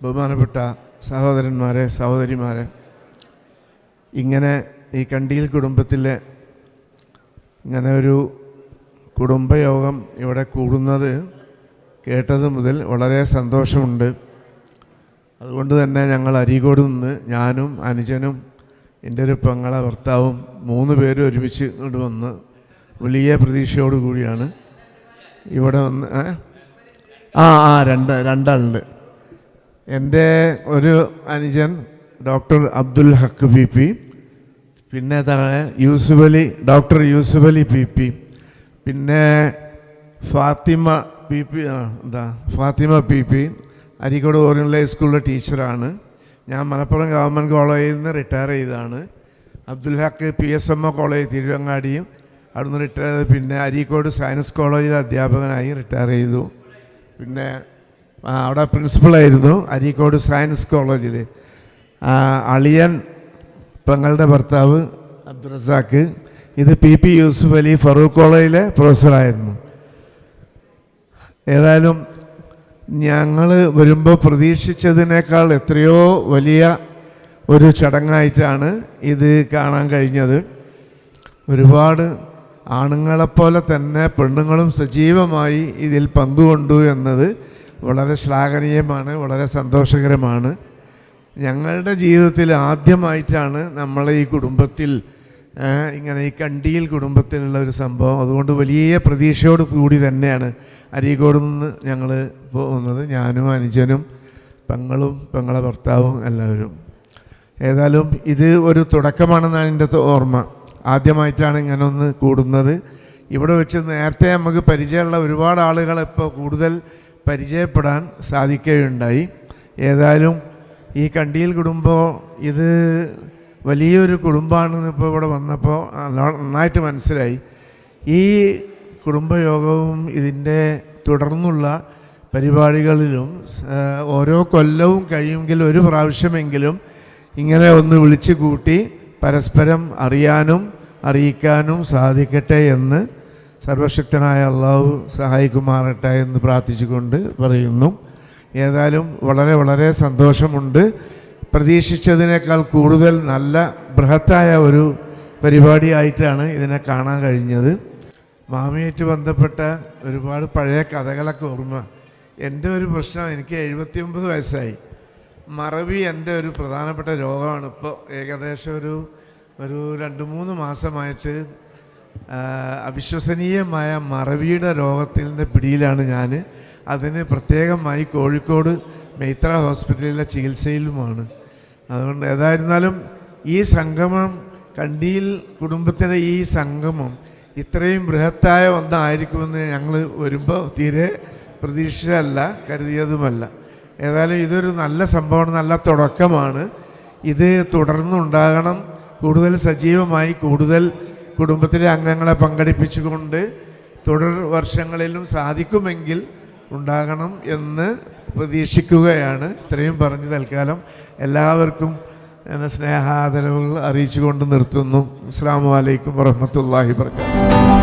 ബഹുമാനപ്പെട്ട സഹോദരന്മാരെ, സഹോദരിമാരെ, ഇങ്ങനെ ഈ കണ്ടിയിൽ കുടുംബത്തിലെ ഇങ്ങനെ ഒരു കുടുംബയോഗം ഇവിടെ കൂടുന്നത് കേട്ടത് മുതൽ വളരെ സന്തോഷമുണ്ട്. അതുകൊണ്ട് തന്നെ ഞങ്ങൾ അരീക്കോട് നിന്ന് ഞാനും അനുജനും എൻ്റെ ഒരു പെങ്ങളെ ഭർത്താവും 3 പേരും ഒരുമിച്ച് ഇങ്ങോട്ട് വന്ന് വലിയ പ്രതീക്ഷയോടുകൂടിയാണ് ഇവിടെ വന്ന് രണ്ടാളുണ്ട്. എൻ്റെ ഒരു അനുജൻ ഡോക്ടർ അബ്ദുൽ ഹക്ക് PP, പിന്നെ ഡോക്ടർ യൂസുഫ് അലി PP, പിന്നെ ഫാത്തിമ PP അരീക്കോട് ഓറിയൻ്റൽ ഹൈസ്കൂളിലെ ടീച്ചറാണ്. ഞാൻ മലപ്പുറം ഗവൺമെൻറ് കോളേജിൽ നിന്ന് റിട്ടയർ ചെയ്തതാണ്. അബ്ദുൽ ഹക്ക് PSMO കോളേജ് തിരുവങ്ങാടിയും അവിടുന്ന് റിട്ടയർ ചെയ്ത് പിന്നെ അരീക്കോട് സയൻസ് കോളേജിലെ അധ്യാപകനായി റിട്ടയർ ചെയ്തു. പിന്നെ അവിടെ പ്രിൻസിപ്പളായിരുന്നു അരീക്കോട് സയൻസ് കോളേജിൽ. അളിയൻ പെങ്ങളുടെ ഭർത്താവ് അബ്ദുറസാക്ക്, ഇത് PP യൂസുഫ് അലി ഫറൂഖ് കോളേജിലെ പ്രൊഫസറായിരുന്നു. ഏതായാലും ഞങ്ങൾ വരുമ്പോൾ പ്രതീക്ഷിച്ചതിനേക്കാൾ എത്രയോ വലിയ ഒരു ചടങ്ങായിട്ടാണ് ഇത് കാണാൻ കഴിഞ്ഞത്. ഒരുപാട് ആണുങ്ങളെപ്പോലെ തന്നെ പെണ്ണുങ്ങളും സജീവമായി ഇതിൽ പങ്കുകൊണ്ടു എന്നത് വളരെ ശ്ലാഘനീയമാണ്, വളരെ സന്തോഷകരമാണ്. ഞങ്ങളുടെ ജീവിതത്തിൽ ആദ്യമായിട്ടാണ് നമ്മൾ ഈ കുടുംബത്തിൽ ഇങ്ങനെ ഈ കണ്ടിയിൽ കുടുംബത്തിലുള്ള ഒരു സംഭവം. അതുകൊണ്ട് വലിയ പ്രതീക്ഷയോട് കൂടി തന്നെയാണ് അരീക്കോട് നിന്ന് ഞങ്ങൾ പോകുന്നത്, ഞാനും അനുജനും പെങ്ങളും പെങ്ങളെ ഭർത്താവും എല്ലാവരും. ഏതായാലും ഇത് ഒരു തുടക്കമാണെന്നാണ് എൻ്റെ ഓർമ്മ. ആദ്യമായിട്ടാണ് ഇങ്ങനെ ഒന്ന് കൂടുന്നത്. ഇവിടെ വെച്ച് നേരത്തെ നമുക്ക് പരിചയമുള്ള ഒരുപാട് ആളുകളെ ഇപ്പോൾ കൂടുതൽ പരിചയപ്പെടാൻ സാധിക്കുകയുണ്ടായി. ഏതായാലും ഈ കണ്ടിയിൽ കുടുംബം ഇത് വലിയൊരു കുടുംബമാണെന്ന് ഇപ്പോൾ ഇവിടെ വന്നപ്പോൾ നന്നായിട്ട് മനസ്സിലായി. ഈ കുടുംബയോഗവും ഇതിൻ്റെ തുടർന്നുള്ള പരിപാടികളിലും ഓരോ കൊല്ലവും കഴിയുമെങ്കിൽ ഒരു പ്രാവശ്യമെങ്കിലും ഇങ്ങനെ ഒന്ന് വിളിച്ചു കൂട്ടി പരസ്പരം അറിയാനും അറിയിക്കാനും സാധിക്കട്ടെ എന്ന് സർവശക്തനായ അള്ളാഹു സഹായിക്കുമാറട്ടെ എന്ന് പ്രാർത്ഥിച്ചുകൊണ്ട് പറയുന്നു. ഏതായാലും വളരെ വളരെ സന്തോഷമുണ്ട്. പ്രതീക്ഷിച്ചതിനേക്കാൾ കൂടുതൽ നല്ല ബൃഹത്തായ ഒരു പരിപാടിയായിട്ടാണ് ഇതിനെ കാണാൻ കഴിഞ്ഞത്. മാമിയായിട്ട് ബന്ധപ്പെട്ട ഒരുപാട് പഴയ കഥകളൊക്കെ ഓർമ്മ. എൻ്റെ ഒരു പ്രശ്നം, എനിക്ക് 79 വയസ്സായി. മറവി എൻ്റെ ഒരു പ്രധാനപ്പെട്ട രോഗമാണ്. ഇപ്പോൾ ഏകദേശം ഒരു 2-3 മാസമായിട്ട് അവിശ്വസനീയമായ മറവിയുടെ രോഗത്തിൻ്റെ പിടിയിലാണ് ഞാൻ. അതിന് പ്രത്യേകമായി കോഴിക്കോട് മൈത്ര ഹോസ്പിറ്റലിലെ ചികിത്സയിലുമാണ്. അതുകൊണ്ട് ഏതായിരുന്നാലും ഈ സംഗമം, കണ്ടിയിൽ കുടുംബത്തിൻ്റെ ഈ സംഗമം ഇത്രയും ബൃഹത്തായ ഒന്നായിരിക്കുമെന്ന് ഞങ്ങൾ വരുമ്പോൾ തീരെ പ്രതീക്ഷിച്ചതല്ല, കരുതിയതുമല്ല. ഏതായാലും ഇതൊരു നല്ല സംഭവമാണ്, നല്ല തുടക്കമാണ്. ഇത് തുടർന്നുണ്ടാകണം, കൂടുതൽ സജീവമായി കൂടുതൽ കുടുംബത്തിലെ അംഗങ്ങളെ പങ്കെടുപ്പിച്ചുകൊണ്ട് തുടർ വർഷങ്ങളിലും സാധിക്കുമെങ്കിൽ ഉണ്ടാകണം എന്ന് പ്രതീക്ഷിക്കുകയാണ്. ഇത്രയും പറഞ്ഞ് തൽക്കാലം എല്ലാവർക്കും സ്നേഹാദരവുകൾ അറിയിച്ചുകൊണ്ട് നിർത്തുന്നു. അസ്സലാമു അലൈക്കും വറഹ്മത്തുള്ളാഹി വബറകാതുഹു.